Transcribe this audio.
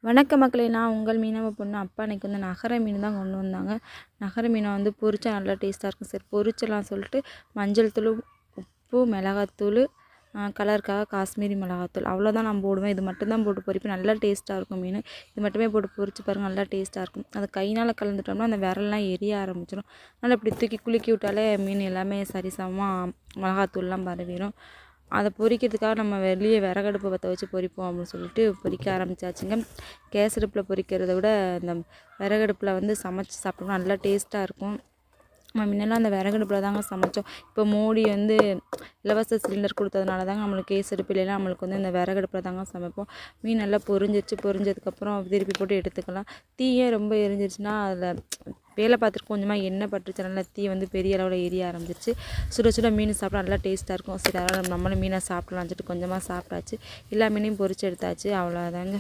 வணக்க மக்களே, நான் உங்கள் மீனவ பொண்ணு. அப்பா அன்றைக்கி வந்து நகர மீன் தான் கொண்டு வந்தாங்க. நகர மீனை வந்து பொரிச்சா நல்லா டேஸ்ட்டாக இருக்கும். சரி பொரிச்சலாம் சொல்லிட்டு மஞ்சள் தூள், உப்பு, மிளகாத்தூள், கலருக்காக காஷ்மீரி மிளகாத்தூள் அவ்வளோதான் நான் போடுவேன். இது மட்டும்தான் போட்டு பொரிப்பேன். நல்லா டேஸ்ட்டாக இருக்கும் மீன். இது மட்டுமே போட்டு பொரிச்சு பாருங்கள், நல்லா டேஸ்ட்டாக இருக்கும். அது கையினால் கலந்துட்டோம்னா அந்த விரல்லாம் எரிய ஆரம்பிச்சிடும். நல்லா இப்படி தூக்கி குலுக்கி விட்டாலே மீன் எல்லாமே சரிசமமாக மிளகாத்தூள்லாம் பரவிடும். அதை பொரிக்கிறதுக்காக நம்ம வெளியே விறகடுப்பை பற்ற வச்சு பொரிப்போம் அப்படின்னு சொல்லிட்டு பொரிக்க ஆரம்பித்தாச்சுங்க. கேஸ் அடுப்பில் பொரிக்கிறத விட இந்த விறகடுப்பில் வந்து சமைச்சு சாப்பிட்டோம்னா நல்லா டேஸ்ட்டாக இருக்கும். நம்ம முன்னெல்லாம் அந்த விறகடுப்பில் தாங்க சமைச்சோம். இப்போ மோடி வந்து இலவச சிலிண்டர் கொடுத்ததுனால தாங்க நம்மளுக்கு கேஸ் அடுப்பிலலாம் நம்மளுக்கு வந்து இந்த விறகடுப்பில் தாங்க சமைப்போம். மீன் நல்லா பொரிஞ்சதுக்கப்புறம் திருப்பி போட்டு எடுத்துக்கலாம். தீயே ரொம்ப எரிஞ்சிருச்சுன்னா அதில் வேலை பார்த்துட்டு கொஞ்சமாக எண்ணெய் பட்டுருச்சு, நல்லா தீ வந்து பெரிய அளவில் எரிய ஆரம்பிச்சிச்சு. சுட சுட மீன் சாப்பிட்டா நல்லா டேஸ்ட்டாக இருக்கும். சரி அதனால் நம்மளும் மீனை சாப்பிட்லான்னு சொல்லிட்டு கொஞ்சமாக சாப்பிட்டாச்சு. எல்லா மீனையும் பொரிச்சு எடுத்தாச்சு. அவ்வளோதாங்க.